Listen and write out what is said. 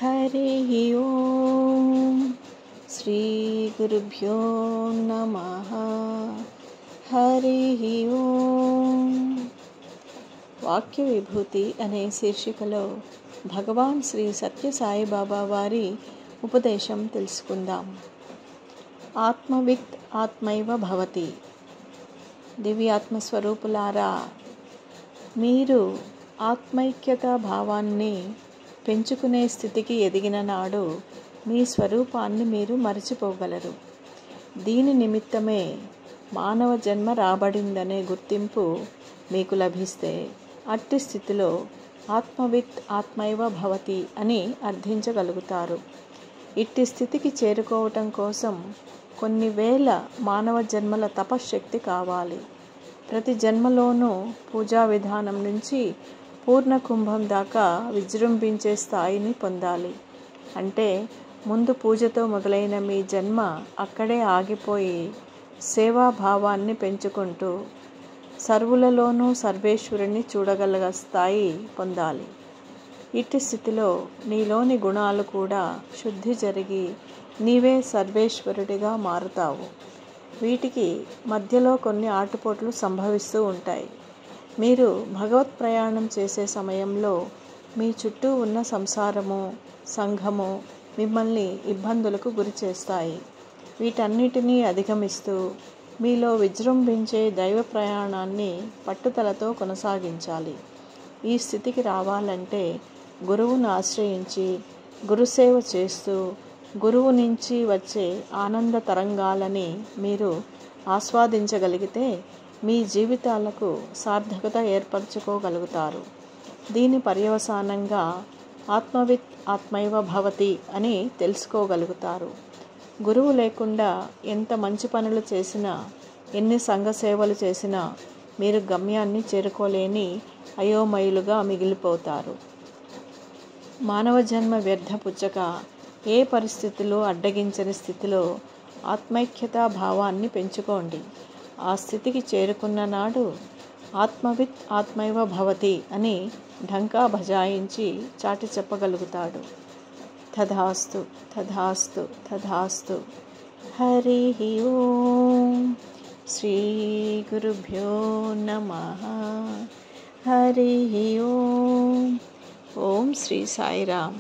హరి ఓం శ్రీ గురుభ్యో నమః. హరి ఓం. వాక్య విభూతి అనే శీర్షికలో భగవాన్ శ్రీ సత్య సాయిబాబా వారి ఉపదేశం తెలుసుకుందాం. ఆత్మవిత్ ఆత్మైవ భవతి. దివ్యాత్మస్వరూపులారా, మీరు ఆత్మైక్యత భావాన్ని పెంచుకునే స్థితికి ఎదిగిన నాడు మీ స్వరూపాన్ని మీరు మరచిపోగలరు. దీని నిమిత్తమే మానవ జన్మ రాబడిందనే గుర్తింపు మీకు లభిస్తే అట్టి స్థితిలో ఆత్మవిత్ ఆత్మైవ భవతి అని అర్థించగలుగుతారు. ఇట్టి స్థితికి చేరుకోవటం కోసం కొన్ని వేల మానవ జన్మల తపశ్శక్తి కావాలి. ప్రతి జన్మలోనూ పూజా విధానం నుంచి పూర్ణ కుంభం దాకా విజృంభించే స్థాయిని పొందాలి. అంటే ముందు పూజతో మొదలైన మీ జన్మ అక్కడే ఆగిపోయి సేవాభావాన్ని పెంచుకుంటూ సర్వులలోనూ సర్వేశ్వరుని చూడగల స్థాయి పొందాలి. ఇట్టి స్థితిలో నీలోని గుణాలు కూడా శుద్ధి జరిగి నీవే సర్వేశ్వరుడిగా మారుతావు. వీటికి మధ్యలో కొన్ని ఆటుపోట్లు సంభవిస్తూ ఉంటాయి. మీరు భగవత్ ప్రయాణం చేసే సమయంలో మీ చుట్టూ ఉన్న సంసారము, సంఘము మిమ్మల్ని ఇబ్బందులకు గురి చేస్తాయి. వీటన్నిటినీ అధిగమిస్తూ మీలో విజృంభించే దైవ ప్రయాణాన్ని పట్టుదలతో కొనసాగించాలి. ఈ స్థితికి రావాలంటే గురువును ఆశ్రయించి గురుసేవ చేస్తూ గురువు నుంచి వచ్చే ఆనంద తరంగాలని మీరు ఆస్వాదించగలిగితే మీ జీవితాలకు సార్థకత ఏర్పరచుకోగలుగుతారు. దీని పర్యవసానంగా ఆత్మవిత్ ఆత్మైవ భవతి అని తెలుసుకోగలుగుతారు. గురువు లేకుండా ఎంత మంచి పనులు చేసినా, ఎన్ని సంఘ సేవలు చేసినా మీరు గమ్యాన్ని చేరుకోలేని అయోమయులుగా మిగిలిపోతారు. మానవ జన్మ వ్యర్థ పుచ్చక ఏ పరిస్థితుల్లో అడ్డగించని స్థితిలో ఆత్మైక్యతా భావాన్ని పెంచుకోండి. ఆ స్థితికి చేరుకున్న నాడు ఆత్మవిత్ ఆత్మైవ భవతి అని ఢంకా బజాయించి చాటి చెప్పగలుగుతాడు. తథాస్తు తథాస్తు తథాస్తు. హరి ఓం. శ్రీ గురుభ్యో నమః. హరి ఓం. ఓం శ్రీ సాయిరామ్.